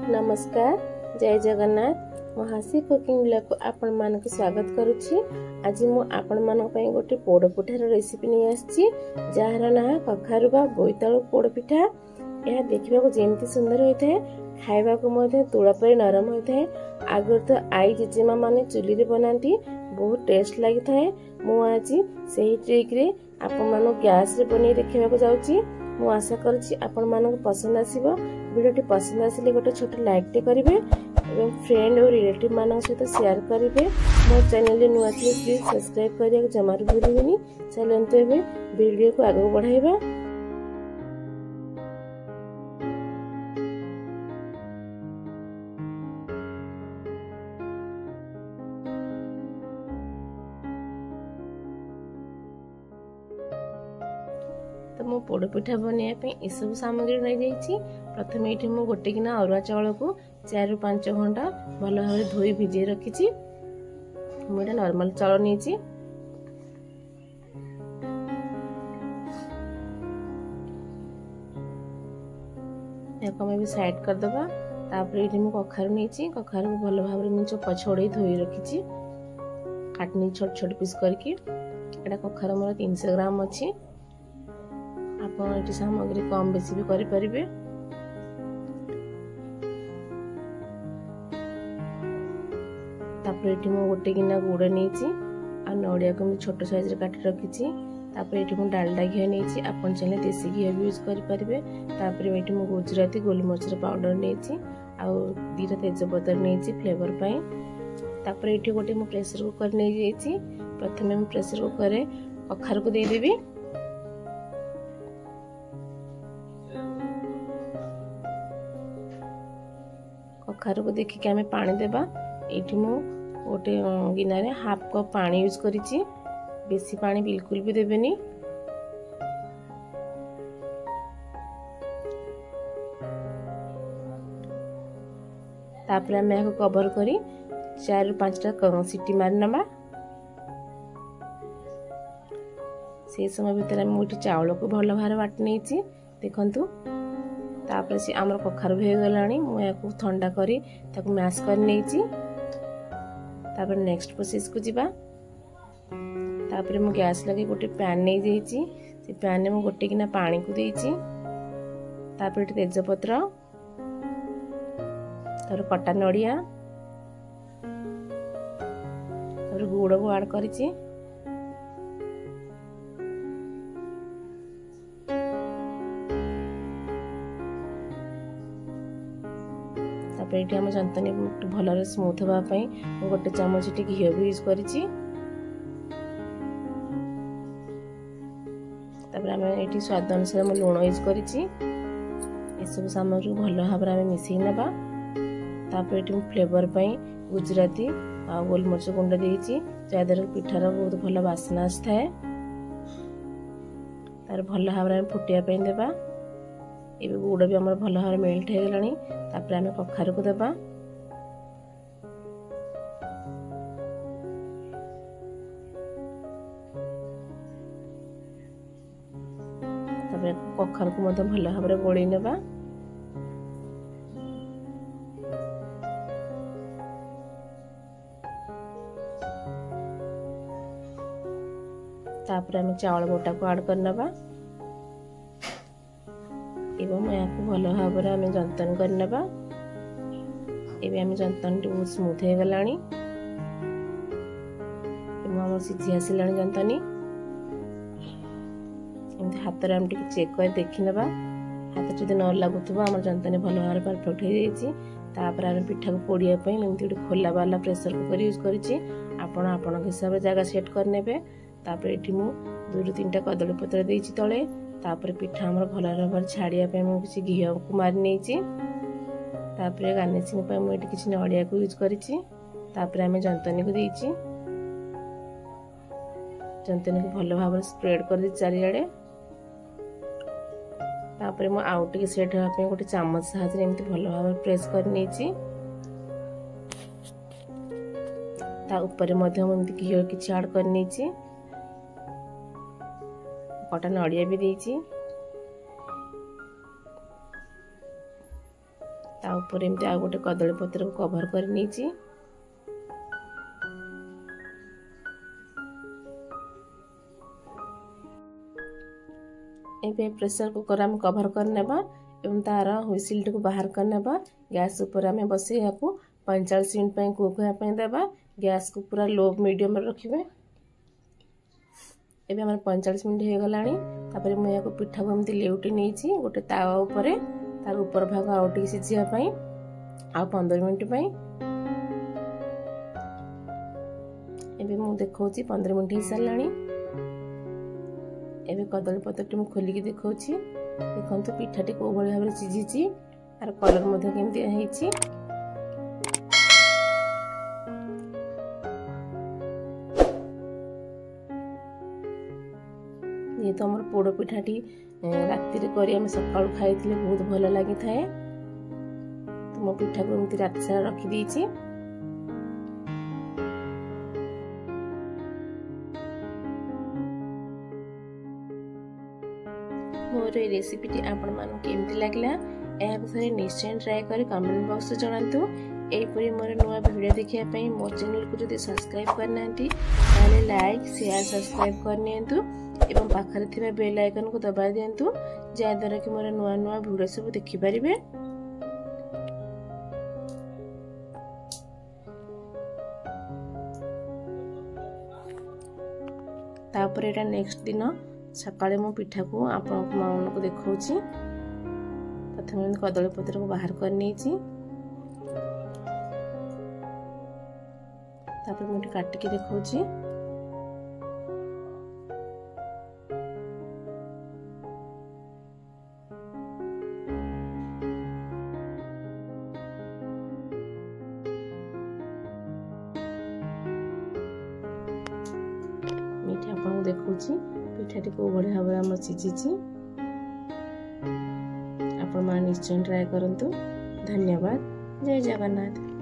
नमस्कार जय Jagannath हासी cooking blog को आपण मान स्वागत करुच्ची। आज मु आपण मान गोटे पोड़ पिठार रेसिपी नहीं आसी जार ना कखारु बा बोईतालु पोड़ पिठा। यह देखा जमती सुंदर होता है खाइबा तुला पर नरम होता है। आगर तो आई जेजेमा माने चुली रे बनाती बहुत टेस्ट लगी था। मु आज सही ट्रिक रे आपण मान गैस रे बनी देखा जाऊँगी। मु आशा करुच्ची आपण मानक पसंद आसीबो। वीडियोटी पसंद आसिले गोटे छोट लाइक टे करेंगे और फ्रेंड और रिलेटिव मान सहित शेयर करेंगे। मो चैनल नुआ थे प्लीज सब्सक्राइब करने जमार भूलिनी। चलते वीडियो को आगे बढ़ाइबा। तो मो पोड़ पिठा बनवाई ये सब सामग्री नहीं जाइए। प्रथम ये मुझे गोटे किना अरुआ चाउल को 4 ରୁ 5 घंटा भल भाव धोई भिजे रखी। मुझे नॉर्मल चाउल नहीं भी साइड करदे। तापर ये मुझे कखारु नहीं कखारु को भल भाव में चोपा छोड़े धोई रखी काटनी छोट छोट पीस करके। एटा कखारु मोर 300 ग्राम अच्छी। आप सामग्री कम बेसी भी करें। तापर ये गोटे गिना गुड़ नहीं नड़िया को छोट साइज रे काट रखी। तापर ये डालडा घी नहीं आप चाहिए देसी घी भी यूज करेंगे। तापर ये गुजराती गोलमरीच पाउडर नहीं दीटा तेजपत्र नहीं फ्लेवर पाई। तापर ये गोटे मु प्रेसर कुकर नहीं प्रथम मैं प्रेसर कुकर कखारु को देदेवी। कखारु को देखिए आम पानी देबा। ये मु गोटे गिना रे हाफ कप पानी यूज करिछि। बेसी पानी बिल्कुल भी देबेनी। तापर आम कवर करी 4 ରୁ 5टा सीटी मारी नबा। से समय भितर मुझे चाउल को भल भाव बाटी नहीं देखु। तापर से आमर कखारु भी गलानी मुझे ठंडा करी ताको मैश कर नहीं। तापर नेक्स्ट प्रोसेस को जीवा। तापर मु गैस लगे गोटे पैन नहीं देइछि। से पैन में गोटे किना पानी को देइछि। तापर तेजपत्र तापर कटा नड़िया तापर गुड़ को ऐड करिछि। ये आम जंतनी भल स्मूथ हाँपाई गोटे चामच घी भी यूज करी। आम स्वाद अनुसार लुण यूज करी। सब सामग्री भल भाव में मिसई नबा। तापर ये फ्लेवर पाई गुजराती आ गोलमरीच गुंड देइछि जहाँद्वारा पिठार बहुत भल बास्ना आए। तार भल भाव में फुटिया देबा। ये गुड़ भी आम भल भाव मेल्ट हो गलानी। तापर आम कखारु को देबा। तापर कखारु को भल भाव में गोली नेबा। तापर आम चावल बोटा को ऐड करनबा एवं यहाँ भल भाव में जंतन करनबा। जंतन बहुत स्मूथ हो गलानी आम सीझी आसला जंतनी। हाथ में चेक कर देखी नबा। हाथ जब न लगुव आम जंतनी भल भाव परफेक्ट हो जाइए। तापर आम पिठा को पोड़ापी गोटे खोला वाला प्रेसर कुकर यूज करी। आपण हिसाब से जगह सेट करने। तापर ये 2 ରୁ 3टा कदली पत्र देइछि तले। तापर पिठा हमर भल भाव छाड़िया किसी घी को मारी नहीं। तापर गार्निशिंग मुझे किसी नड़िया को यूज करी। तापर आम जंतनी को देइछि। जंतनी को भल भाव स्प्रेड कर दी चारिआडे। तापर मु आउ टिके सेट होगा गोटे चामच साहाय्य एमती भल भाव प्रेस कर नहीं। ता ऊपर घी किसी ऐड कर नहीं। कटा नड़िया भी देइछि। ता ऊपर एमती आ गोटे कदली पत्र को कवर कर नीची। एबे प्रेशर कुकर हम कवर कर नेबा एवं तार हुइसिल को बाहर कर नेबा। गैस ऊपर हमें बसे याकू 45 मिनट पे कुक होया पे देबा। गैस को पूरा लो मीडियम रे रखिबे। एबे हमर 45 मिनट हे गलानी। तापर मु याकू पिठा को हमती लेउटी नेची गोटे तावा ऊपर तार ऊपर भाग आउटी सिजिया पई आ 15 मिनट पई। एबे मु देखौची 15 मिनट ही सरलानी। एबे कदली पत्रटी मु खोली के देखौची। देखंतु पिठाटी को बळी भाबरे सिजिची आर कलर मध्ये केमती हेची। ये तो हमर पोड़ पिठाटी राति रे करी हम सकाळ खाइथिले बहुत भलो लागि थाए। तो मो पिठा को एमती राति सारा रखी दीची। मोर ए रेसिपीटी आपण मानु केमती लागला या थरे निश्चय ट्राई करी कमेंट बॉक्स रे जणांतु। एपरी मोर नुआ वीडियो देखिया पई मोर चैनल को जदि सब्सक्राइब करनांती ताले लाइक शेयर सब्सक्राइब करनियंतु एवं पाखरे थिबा बेल आइकन को दबाइ दियंतु जा द्वारा कि मोर नुआ नुआ वीडियो सब देखि परिबे। तापर एटा नेक्स्ट दिन सकाळे मो पिठा को आपन माउन को देखौची। प्रथम कदली पत्र को बाहर कर नीची। तापर मो काट के देखौची। मीठा आपन देखौची पिठाटी को बढ़िया भाव आम सिझी। आपण मान निश्चय ट्राई करंतु। धन्यवाद। जय जगन्नाथ।